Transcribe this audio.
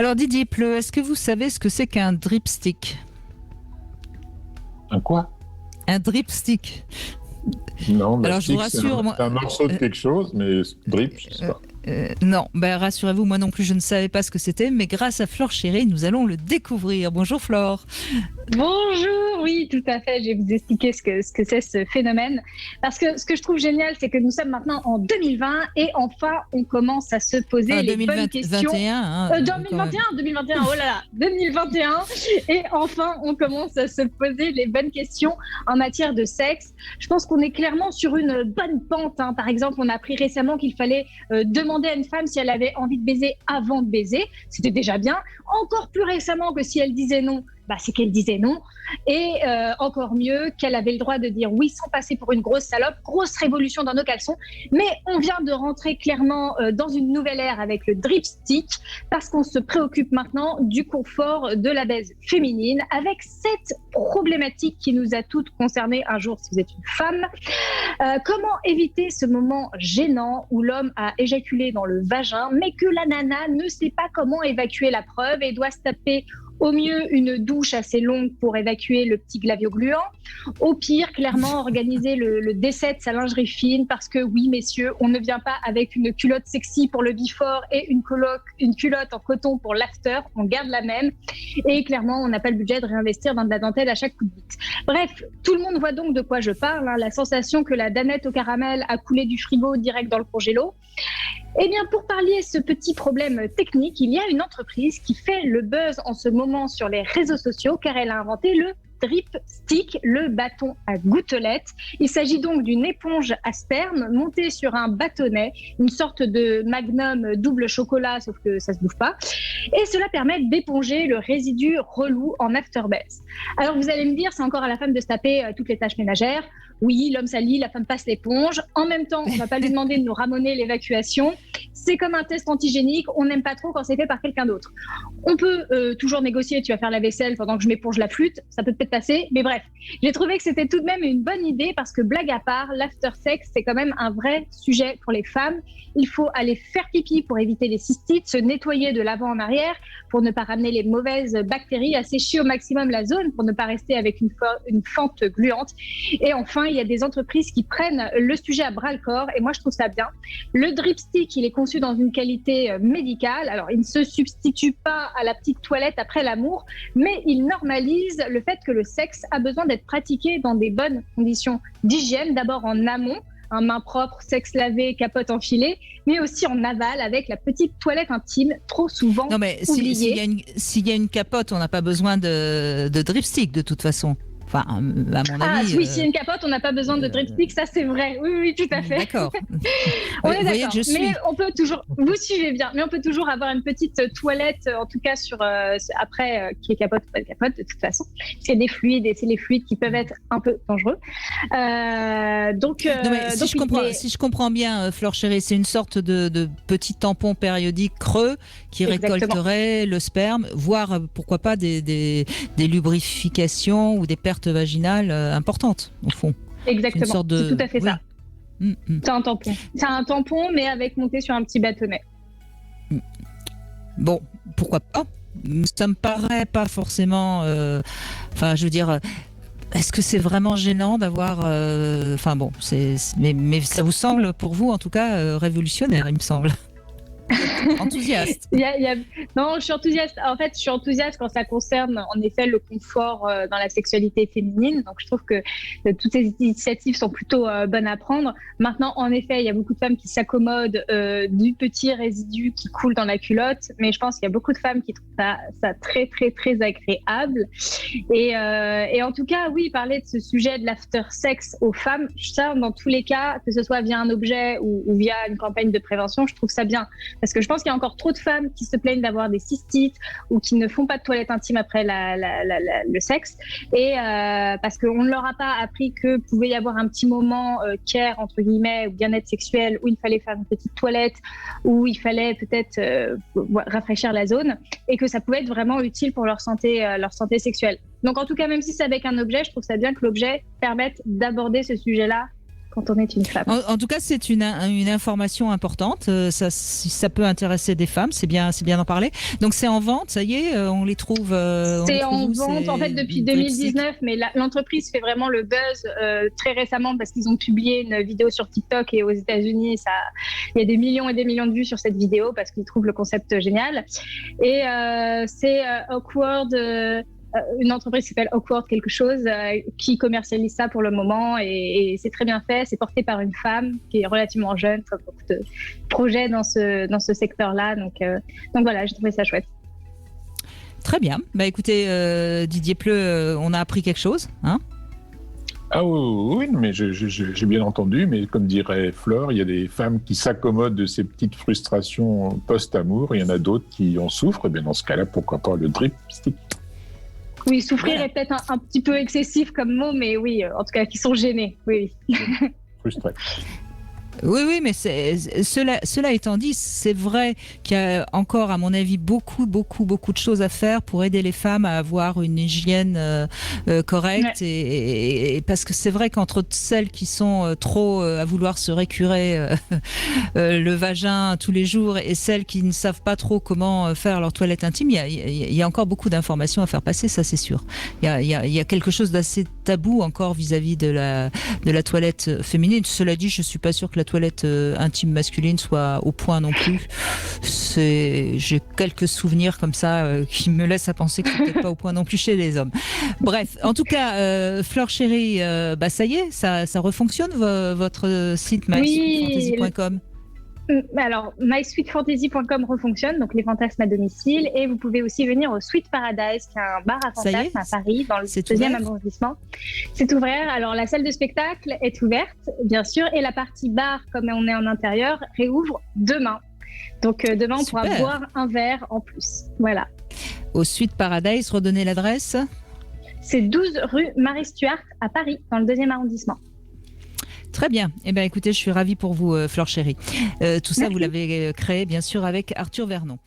Alors Didier Pleu, est-ce que vous savez ce que c'est qu'un dripstick? Un quoi? Un dripstick. Non, bah, Alors je vous stick, rassure, moi, c'est un morceau de quelque chose, mais drip, je sais pas. non, rassurez-vous, moi non plus je ne savais pas ce que c'était, mais grâce à Flore Chéri, nous allons le découvrir. Bonjour Flore. Bonjour, oui, tout à fait. Je vais vous expliquer ce que c'est ce phénomène. Parce que ce que je trouve génial, c'est que nous sommes maintenant en 2020 et enfin, on commence à se poser les bonnes questions. 2021, oh là là, 2021. Et enfin, on commence à se poser les bonnes questions en matière de sexe. Je pense qu'on est clairement sur une bonne pente. Par exemple, on a appris récemment qu'il fallait demander à une femme si elle avait envie de baiser avant de baiser. C'était déjà bien. Encore plus récemment que si elle disait non, c'est qu'elle disait non. Et encore mieux, qu'elle avait le droit de dire oui sans passer pour une grosse salope. Grosse révolution dans nos caleçons. Mais on vient de rentrer clairement dans une nouvelle ère avec le dripstick parce qu'on se préoccupe maintenant du confort de la baise féminine avec cette problématique qui nous a toutes concernées un jour si vous êtes une femme. Comment éviter ce moment gênant où l'homme a éjaculé dans le vagin mais que la nana ne sait pas comment évacuer la preuve et doit se taper au mieux une douche assez longue pour évacuer le petit glavio gluant. Au pire, clairement, organiser le décès de sa lingerie fine parce que oui, messieurs, on ne vient pas avec une culotte sexy pour le before et une culotte en coton pour l'after. On garde la même. Et clairement, on n'a pas le budget de réinvestir dans de la dentelle à chaque coup de bite. Bref, tout le monde voit donc de quoi je parle. La sensation que la danette au caramel a coulé du frigo direct dans le congélo. Eh bien, pour pallier ce petit problème technique, il y a une entreprise qui fait le buzz en ce moment sur les réseaux sociaux car elle a inventé le dripstick, le bâton à gouttelettes. Il s'agit donc d'une éponge à sperme montée sur un bâtonnet, une sorte de magnum double chocolat, sauf que ça se bouffe pas. Et cela permet d'éponger le résidu relou en afterbase. Alors vous allez me dire, c'est encore à la femme de se taper toutes les tâches ménagères. Oui, l'homme salit, la femme passe l'éponge. En même temps, on ne va pas lui demander de nous ramoner l'évacuation. C'est comme un test antigénique, on n'aime pas trop quand c'est fait par quelqu'un d'autre. On peut toujours négocier, tu vas faire la vaisselle pendant que je m'éponge la flûte, ça peut peut-être passer, mais bref. J'ai trouvé que c'était tout de même une bonne idée parce que blague à part, l'after-sex, c'est quand même un vrai sujet pour les femmes. Il faut aller faire pipi pour éviter les cystites, se nettoyer de l'avant en arrière pour ne pas ramener les mauvaises bactéries, assécher au maximum la zone pour ne pas rester avec une fente gluante. Et enfin, il y a des entreprises qui prennent le sujet à bras-le-corps et moi, je trouve ça bien. Le dripstick, il est conçu dans une qualité médicale. Alors, il ne se substitue pas à la petite toilette après l'amour, mais il normalise le fait que le sexe a besoin d'être pratiqué dans des bonnes conditions d'hygiène, d'abord en amont, un main propre, sexe lavé, capote enfilée, mais aussi en aval avec la petite toilette intime, trop souvent oubliée. Non mais s'il y a une capote, on n'a pas besoin de dripstick de toute façon. Enfin, à mon avis. Oui, s'il y a une capote, on n'a pas besoin de dripstick, ça c'est vrai. Oui, tout à fait. D'accord. On est d'accord. Mais on peut toujours, vous suivez bien, mais on peut toujours avoir une petite toilette, en tout cas après, qui est capote ou pas de capote, de toute façon. C'est des fluides et c'est les fluides qui peuvent être un peu dangereux. Si je comprends bien, Flore Chéri, c'est une sorte de petit tampon périodique creux qui récolterait le sperme, voire pourquoi pas des lubrifications ou des pertes vaginales importantes, au fond. Exactement, c'est tout à fait ça. C'est un tampon. C'est un tampon, mais avec monté sur un petit bâtonnet. Bon, pourquoi pas? Ça me paraît pas forcément... je veux dire... Est-ce que c'est vraiment gênant d'avoir... mais ça vous semble, pour vous, en tout cas, révolutionnaire, il me semble. Enthousiaste. Non, je suis enthousiaste. En fait, je suis enthousiaste quand ça concerne en effet le confort dans la sexualité féminine. Donc, je trouve que toutes ces initiatives sont plutôt bonnes à prendre. Maintenant, en effet, il y a beaucoup de femmes qui s'accommodent du petit résidu qui coule dans la culotte. Mais je pense qu'il y a beaucoup de femmes qui trouvent ça très, très, très agréable. Et en tout cas, oui, parler de ce sujet de l'after-sex aux femmes, ça, dans tous les cas, que ce soit via un objet ou via une campagne de prévention, je trouve ça bien. Parce que je pense qu'il y a encore trop de femmes qui se plaignent d'avoir des cystites ou qui ne font pas de toilette intime après le sexe. Et parce qu'on ne leur a pas appris que pouvait y avoir un petit moment care, entre guillemets, ou bien-être sexuel, où il fallait faire une petite toilette, où il fallait peut-être rafraîchir la zone, et que ça pouvait être vraiment utile pour leur santé sexuelle. Donc en tout cas, même si c'est avec un objet, je trouve ça bien que l'objet permette d'aborder ce sujet-là quand on est une femme. En tout cas, c'est une information importante. Si ça peut intéresser des femmes, c'est bien d'en parler. Donc, c'est en vente, ça y est, on les trouve. C'est en vente, en fait, depuis 2019, mais l'entreprise fait vraiment le buzz très récemment parce qu'ils ont publié une vidéo sur TikTok et aux États-Unis, il y a des millions et des millions de vues sur cette vidéo parce qu'ils trouvent le concept génial. Et c'est Awkward. Une entreprise qui s'appelle Awkward quelque chose qui commercialise ça pour le moment et c'est très bien fait. C'est porté par une femme qui est relativement jeune, comme beaucoup de projets dans ce secteur-là. Donc voilà, j'ai trouvé ça chouette. Très bien. Bah écoutez, Didier Pleu, on a appris quelque chose, hein ? Ah oui, mais j'ai bien entendu, mais comme dirait Fleur, il y a des femmes qui s'accommodent de ces petites frustrations post-amour, il y en a d'autres qui en souffrent, et bien dans ce cas-là, pourquoi pas le drip stick. Oui, souffrir est peut-être un petit peu excessif comme mot, mais oui, en tout cas, qui sont gênés, oui. Frustrés. Oui, mais cela étant dit, c'est vrai qu'il y a encore, à mon avis, beaucoup de choses à faire pour aider les femmes à avoir une hygiène correcte. Ouais. Et parce que c'est vrai qu'entre celles qui sont trop à vouloir se récurer le vagin tous les jours et celles qui ne savent pas trop comment faire leur toilette intime, il y a encore beaucoup d'informations à faire passer, ça c'est sûr. Il y a quelque chose d'assez tabou encore vis-à-vis de la toilette féminine. Cela dit, je suis pas sûre que la toilette intime masculine soit au point non plus. J'ai quelques souvenirs comme ça qui me laissent à penser que c'est peut-être pas au point non plus chez les hommes. Bref, en tout cas, Fleur Chérie, ça y est, ça refonctionne votre site mysweetfantasy.com. Alors, mysweetfantasy.com refonctionne, donc les fantasmes à domicile, et vous pouvez aussi venir au Sweet Paradise, qui est un bar à fantasmes à Paris, dans le 2e arrondissement. C'est ouvert. Alors, la salle de spectacle est ouverte, bien sûr, et la partie bar, comme on est en intérieur, réouvre demain. Donc, demain, on pourra boire un verre en plus. Voilà. Au Sweet Paradise, redonnez l'adresse. C'est 12 rue Marie-Stuart à Paris, dans le 2e arrondissement. Très bien. Eh bien, écoutez, je suis ravie pour vous, Fleur Chérie. Tout ça, vous l'avez créé, bien sûr, avec Arthur Vernon.